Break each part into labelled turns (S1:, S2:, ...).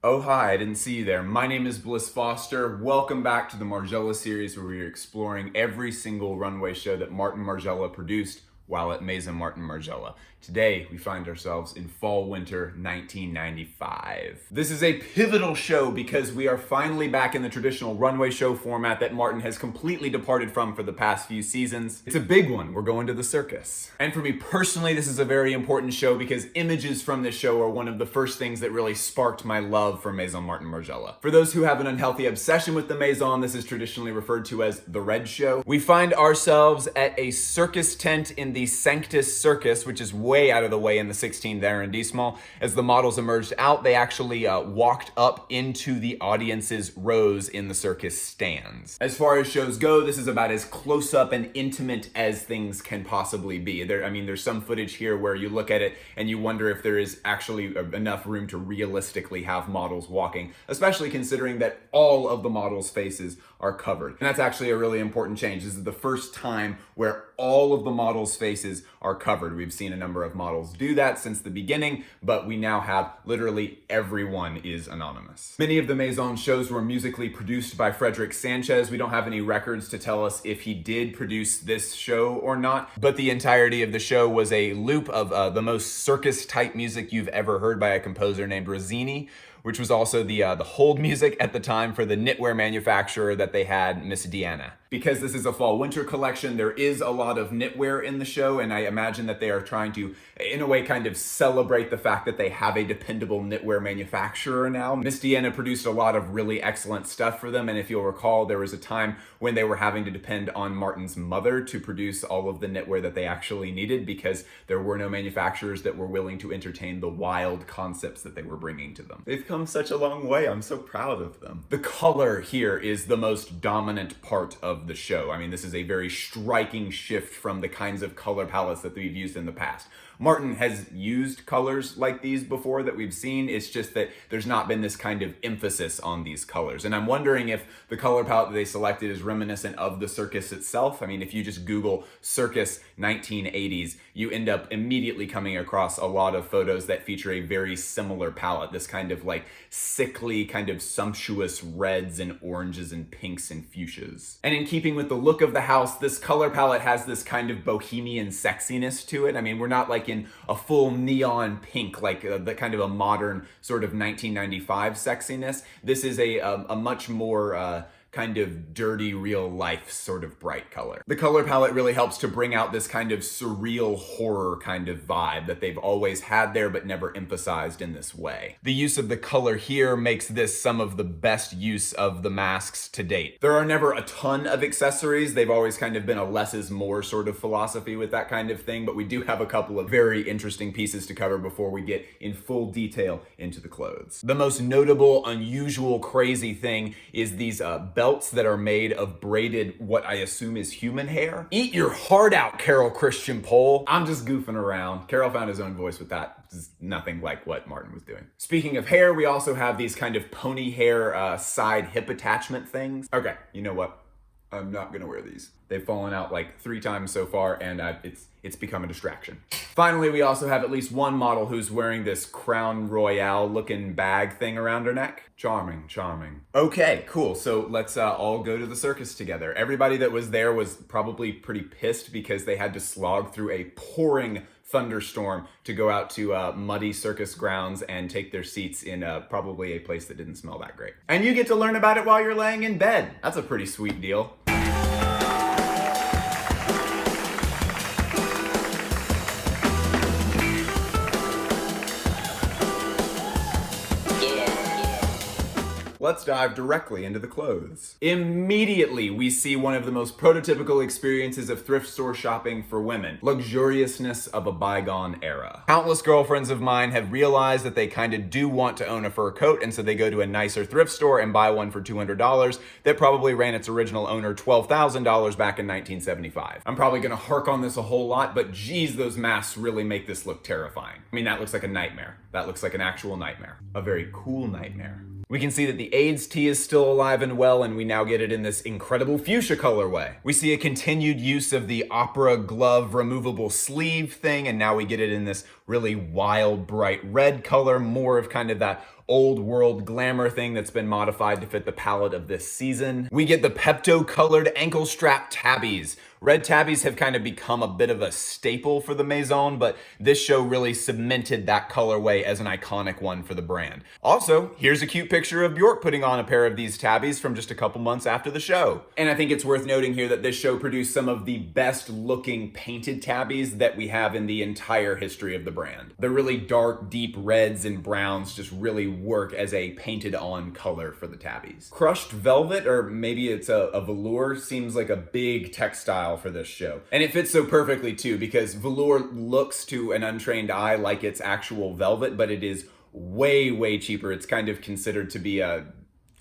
S1: Oh hi, I didn't see you there. My name is Bliss Foster. Welcome back to the Margiela series where we are exploring every single runway show that Martin Margiela produced while at Maison Martin Margiela. Today, we find ourselves in fall-winter 1995. This is a pivotal show because we are finally back in the traditional runway show format that Martin has completely departed from for the past few seasons. It's a big one. We're going to the circus. And for me personally, this is a very important show because images from this show are one of the first things that really sparked my love for Maison Martin Margiela. For those who have an unhealthy obsession with the Maison, this is traditionally referred to as the Red Show. We find ourselves at a circus tent in the Sanctus Circus, which is way out of the way in the 16th arrondissement. As the models emerged out, they actually walked up into the audience's rows in the circus stands. As far as shows go, this is about as close up and intimate as things can possibly be. There's some footage here where you look at it and you wonder if there is actually enough room to realistically have models walking, especially considering that all of the models' faces are covered. And that's actually a really important change. This is the first time where all of the models' faces are covered. We've seen a number of models do that since the beginning, but we now have literally everyone is anonymous. Many of the Maison shows were musically produced by Frederick Sanchez. We don't have any records to tell us if he did produce this show or not, but the entirety of the show was a loop of the most circus-type music you've ever heard by a composer named Rossini, which was also the hold music at the time for the knitwear manufacturer that they had, Miss Diana. Because this is a fall-winter collection, there is a lot of knitwear in the show, and I imagine that they are trying to, in a way, kind of celebrate the fact that they have a dependable knitwear manufacturer now. Miss Diana produced a lot of really excellent stuff for them, and if you'll recall, there was a time when they were having to depend on Martin's mother to produce all of the knitwear that they actually needed because there were no manufacturers that were willing to entertain the wild concepts that they were bringing to them. They've come such a long way. I'm so proud of them. The color here is the most dominant part of the show. I mean, this is a very striking shift from the kinds of color palettes that we've used in the past. Martin has used colors like these before that we've seen. It's just that there's not been this kind of emphasis on these colors. And I'm wondering if the color palette that they selected is reminiscent of the circus itself. I mean, if you just Google circus 1980s, you end up immediately coming across a lot of photos that feature a very similar palette, this kind of like sickly, kind of sumptuous reds and oranges and pinks and fuchsias. And in keeping with the look of the house, this color palette has this kind of bohemian sexiness to it. I mean, we're not like in a full neon pink, like the kind of a modern sort of 1995 sexiness. This is a much more kind of dirty real life sort of bright color. The color palette really helps to bring out this kind of surreal horror kind of vibe that they've always had there but never emphasized in this way. The use of the color here makes this some of the best use of the masks to date. There are never a ton of accessories. They've always kind of been a less is more sort of philosophy with that kind of thing, but we do have a couple of very interesting pieces to cover before we get in full detail into the clothes. The most notable, unusual, crazy thing is these belts that are made of braided, what I assume is human hair. Eat your heart out, Carol Christian Pole. I'm just goofing around. Carol found his own voice with that. This is nothing like what Martin was doing. Speaking of hair, we also have these kind of pony hair side hip attachment things. Okay, you know what? I'm not gonna wear these. They've fallen out like 3 times so far, and it's become a distraction. Finally, we also have at least one model who's wearing this Crown Royale looking bag thing around her neck. Charming, charming. Okay, cool. So let's all go to the circus together. Everybody that was there was probably pretty pissed because they had to slog through a pouring thunderstorm to go out to muddy circus grounds and take their seats in probably a place that didn't smell that great. And you get to learn about it while you're laying in bed. That's a pretty sweet deal. Let's dive directly into the clothes. Immediately, we see one of the most prototypical experiences of thrift store shopping for women. Luxuriousness of a bygone era. Countless girlfriends of mine have realized that they kind of do want to own a fur coat, and so they go to a nicer thrift store and buy one for $200 that probably ran its original owner $12,000 back in 1975. I'm probably gonna hark on this a whole lot, but geez, those masks really make this look terrifying. I mean, that looks like a nightmare. That looks like an actual nightmare. A very cool nightmare. We can see that the AIDS tee is still alive and well, and we now get it in this incredible fuchsia colorway. We see a continued use of the opera glove removable sleeve thing, and now we get it in this really wild, bright red color, more of kind of that old world glamour thing that's been modified to fit the palette of this season. We get the Pepto colored ankle strap tabbies. Red tabbies have kind of become a bit of a staple for the Maison, but this show really cemented that colorway as an iconic one for the brand. Also, here's a cute picture of Bjork putting on a pair of these tabbies from just a couple months after the show. And I think it's worth noting here that this show produced some of the best looking painted tabbies that we have in the entire history of the brand. The really dark, deep reds and browns just really work as a painted on color for the tabbies. Crushed velvet, or maybe it's a velour, seems like a big textile for this show. And it fits so perfectly too, because velour looks to an untrained eye like it's actual velvet, but it is way, way cheaper. It's kind of considered to be a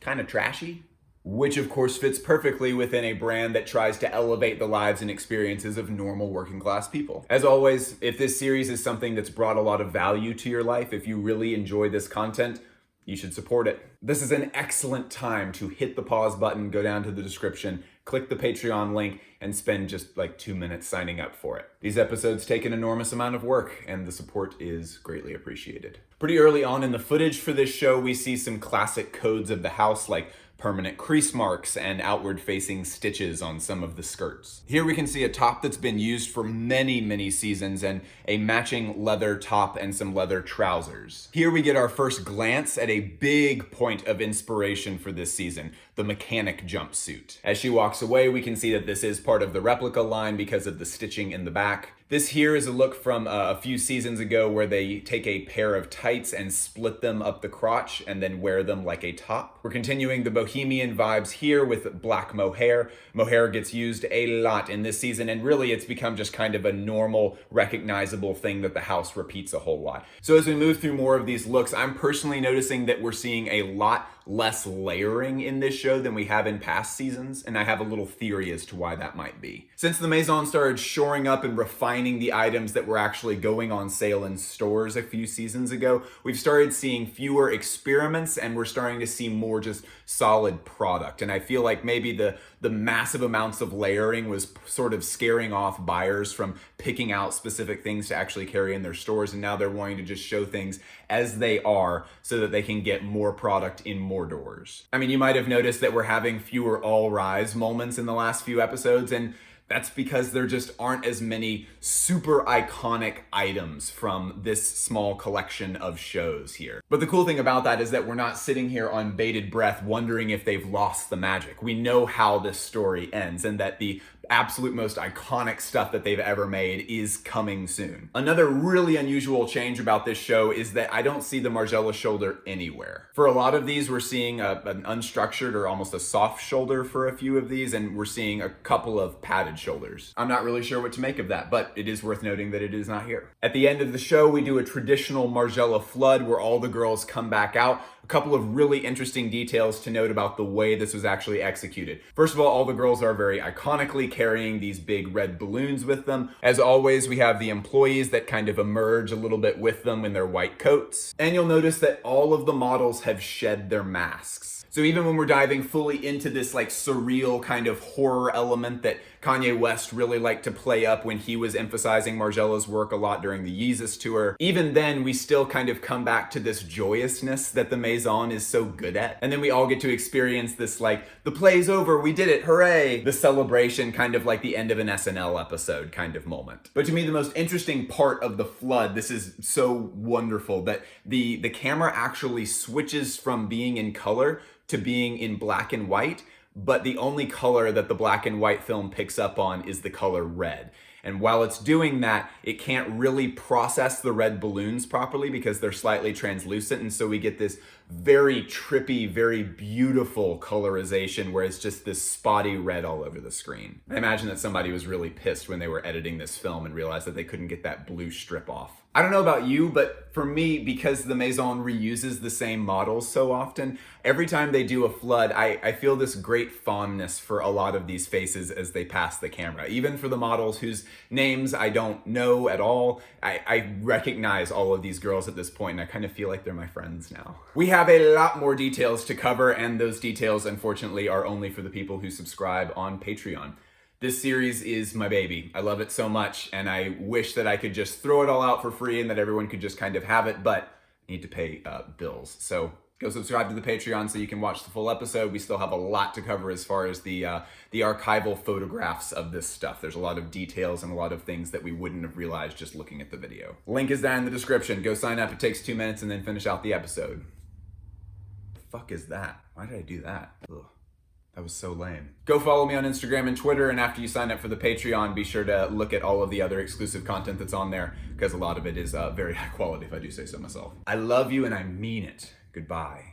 S1: kind of trashy, which of course fits perfectly within a brand that tries to elevate the lives and experiences of normal working class people. As always, if this series is something that's brought a lot of value to your life, if you really enjoy this content, you should support it. This is an excellent time to hit the pause button, go down to the description, click the Patreon link, and spend just like 2 minutes signing up for it. These episodes take an enormous amount of work, and the support is greatly appreciated. Pretty early on in the footage for this show, we see some classic codes of the house, like permanent crease marks and outward facing stitches on some of the skirts. Here we can see a top that's been used for many, many seasons and a matching leather top and some leather trousers. Here we get our first glance at a big point of inspiration for this season, the mechanic jumpsuit. As she walks away, we can see that this is part of the replica line because of the stitching in the back. This here is a look from a few seasons ago where they take a pair of tights and split them up the crotch and then wear them like a top. We're continuing the bohemian vibes here with black mohair. Mohair gets used a lot in this season, and really it's become just kind of a normal, recognizable thing that the house repeats a whole lot. So as we move through more of these looks, I'm personally noticing that we're seeing a lot less layering in this show than we have in past seasons, and I have a little theory as to why that might be. Since the Maison started shoring up and refining the items that were actually going on sale in stores a few seasons ago, we've started seeing fewer experiments, and we're starting to see more just solid product. And I feel like maybe the massive amounts of layering was sort of scaring off buyers from picking out specific things to actually carry in their stores, and now they're wanting to just show things as they are so that they can get more product in more doors. I mean, you might have noticed that we're having fewer all rise moments in the last few episodes, and that's because there just aren't as many super iconic items from this small collection of shows here. But the cool thing about that is that we're not sitting here on bated breath wondering if they've lost the magic. We know how this story ends, and that the absolute most iconic stuff that they've ever made is coming soon. Another really unusual change about this show is that I don't see the Margiela shoulder anywhere. For a lot of these, we're seeing an unstructured or almost a soft shoulder for a few of these, and we're seeing a couple of padded shoulders. I'm not really sure what to make of that, but it is worth noting that it is not here. At the end of the show, we do a traditional Margiela flood where all the girls come back out. A couple of really interesting details to note about the way this was actually executed. First of all the girls are very iconically carrying these big red balloons with them. As always, we have the employees that kind of emerge a little bit with them in their white coats. And you'll notice that all of the models have shed their masks. So even when we're diving fully into this like surreal kind of horror element that Kanye West really liked to play up when he was emphasizing Margiela's work a lot during the Yeezus tour, even then we still kind of come back to this joyousness that the Maison is so good at. And then we all get to experience this like, the play's over, we did it, hooray! The celebration, kind of like the end of an SNL episode kind of moment. But to me, the most interesting part of the flood, this is so wonderful, that the camera actually switches from being in color to being in black and white, but the only color that the black and white film picks up on is the color red. And while it's doing that, it can't really process the red balloons properly because they're slightly translucent, and so we get this very trippy, very beautiful colorization where it's just this spotty red all over the screen. I imagine that somebody was really pissed when they were editing this film and realized that they couldn't get that blue strip off. I don't know about you, but for me, because the Maison reuses the same models so often, every time they do a flood, I feel this great fondness for a lot of these faces as they pass the camera. Even for the models whose names I don't know at all, I recognize all of these girls at this point, and I kind of feel like they're my friends now. We have a lot more details to cover, and those details, unfortunately, are only for the people who subscribe on Patreon. This series is my baby. I love it so much, and I wish that I could just throw it all out for free and that everyone could just kind of have it, but I need to pay bills. So go subscribe to the Patreon so you can watch the full episode. We still have a lot to cover as far as the archival photographs of this stuff. There's a lot of details and a lot of things that we wouldn't have realized just looking at the video. Link is down in the description. Go sign up. It takes 2 minutes and then finish out the episode. The fuck is that? Why did I do that? Ugh. That was so lame. Go follow me on Instagram and Twitter, and after you sign up for the Patreon, be sure to look at all of the other exclusive content that's on there, because a lot of it is very high quality, if I do say so myself. I love you and I mean it. Goodbye.